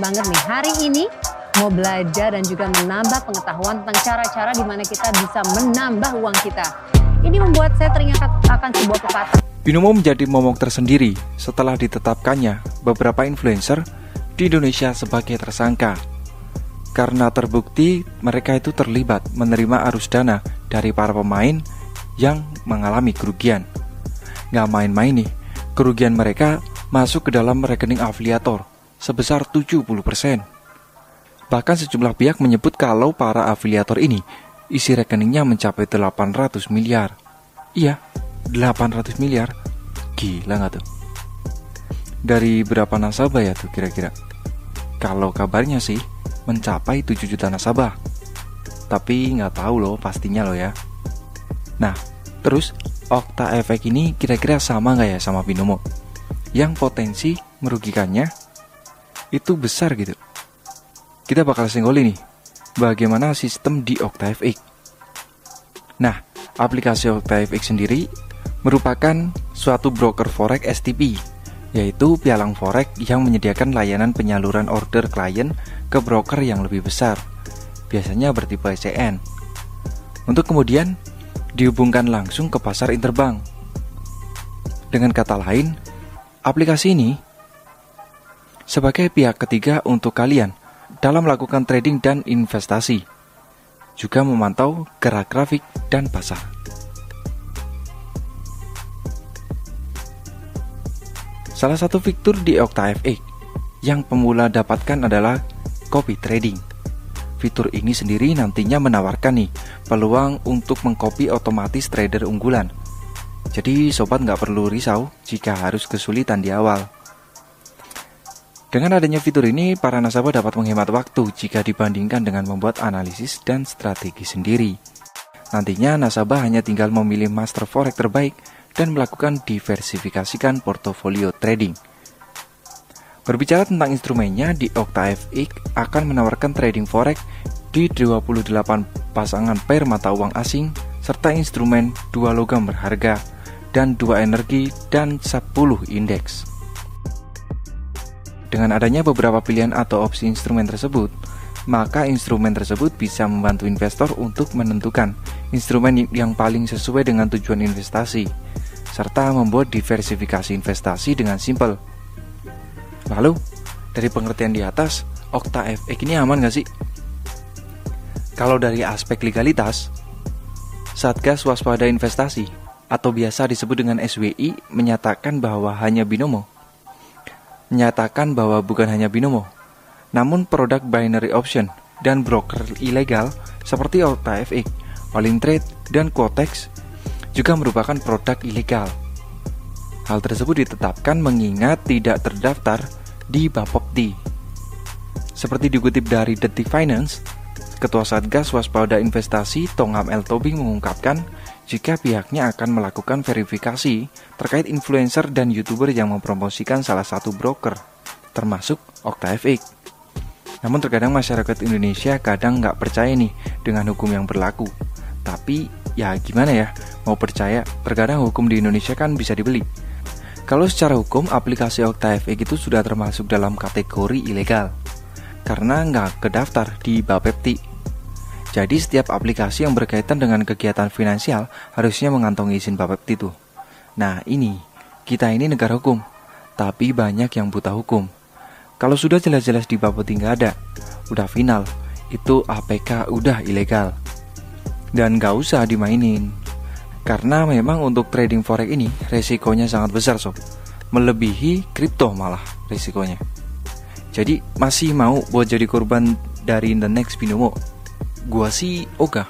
banget nih. Hari ini mau belajar dan juga menambah pengetahuan tentang cara-cara di mana kita bisa menambah uang kita. Ini membuat saya teringat akan sebuah pepatah. Binomo menjadi momok tersendiri setelah ditetapkannya beberapa influencer di Indonesia sebagai tersangka. Karena terbukti mereka itu terlibat menerima arus dana dari para pemain yang mengalami kerugian. Nggak main-main nih, kerugian mereka masuk ke dalam rekening afiliator sebesar 70%. Bahkan sejumlah pihak menyebut kalau para afiliator ini isi rekeningnya mencapai 800 miliar. Iya, 800 miliar. Gila nggak tuh? Dari berapa nasabah ya tuh kira-kira? Kalau kabarnya sih mencapai 7 juta nasabah. Tapi nggak tahu loh pastinya loh ya. Nah, terus Okta Efek ini kira-kira sama nggak ya sama Binomo? Yang potensi merugikannya itu besar gitu. Kita bakal senggol ini bagaimana sistem di Okta FX. Nah, aplikasi Okta FX sendiri merupakan suatu broker forex STP, yaitu pialang forex yang menyediakan layanan penyaluran order klien ke broker yang lebih besar, biasanya bertipe ECN, untuk kemudian dihubungkan langsung ke pasar interbank. Dengan kata lain, aplikasi ini sebagai pihak ketiga untuk kalian dalam melakukan trading dan investasi, juga memantau gerak grafik dan pasar. Salah satu fitur di Okta FX yang pemula dapatkan adalah copy trading. Fitur ini sendiri nantinya menawarkan nih peluang untuk mengcopy otomatis trader unggulan. Jadi sobat nggak perlu risau jika harus kesulitan di awal. Dengan adanya fitur ini, para nasabah dapat menghemat waktu jika dibandingkan dengan membuat analisis dan strategi sendiri. Nantinya nasabah hanya tinggal memilih master forex terbaik dan melakukan diversifikasikan portofolio trading. Berbicara tentang instrumennya, di Okta FX akan menawarkan trading forex di 28 pasangan pair mata uang asing serta instrumen 2 logam berharga dan 2 energi dan 10 indeks. Dengan adanya beberapa pilihan atau opsi instrumen tersebut, maka instrumen tersebut bisa membantu investor untuk menentukan instrumen yang paling sesuai dengan tujuan investasi, serta membuat diversifikasi investasi dengan simpel. Lalu, dari pengertian di atas, Okta FX ini aman nggak sih? Kalau dari aspek legalitas, Satgas Waspada Investasi atau biasa disebut dengan SWI menyatakan bahwa bukan hanya Binomo, namun produk binary option dan broker ilegal seperti Okta FX, All In Trade, dan Quotex juga merupakan produk ilegal. Hal tersebut ditetapkan mengingat tidak terdaftar di Bapepti. Seperti dikutip dari Detik Finance, Ketua Satgas Waspada Investasi Tongam L. Tobing mengungkapkan jika pihaknya akan melakukan verifikasi terkait influencer dan YouTuber yang mempromosikan salah satu broker, termasuk Okta FX. Namun terkadang masyarakat Indonesia kadang nggak percaya nih dengan hukum yang berlaku. Tapi ya gimana ya, mau percaya, terkadang hukum di Indonesia kan bisa dibeli. Kalau secara hukum, aplikasi Okta FX itu sudah termasuk dalam kategori ilegal karena nggak kedaftar di Bapepti. Jadi setiap aplikasi yang berkaitan dengan kegiatan finansial harusnya mengantongi izin Bapepti tuh. Nah kita ini negara hukum, tapi banyak yang buta hukum. Kalau sudah jelas-jelas di Bapepti nggak ada, udah final, itu APK udah ilegal. Dan nggak usah dimainin. Karena memang untuk trading forex ini resikonya sangat besar sob, melebihi kripto malah resikonya. Jadi masih mau buat jadi korban dari the next Binomo? Gua sih ogah.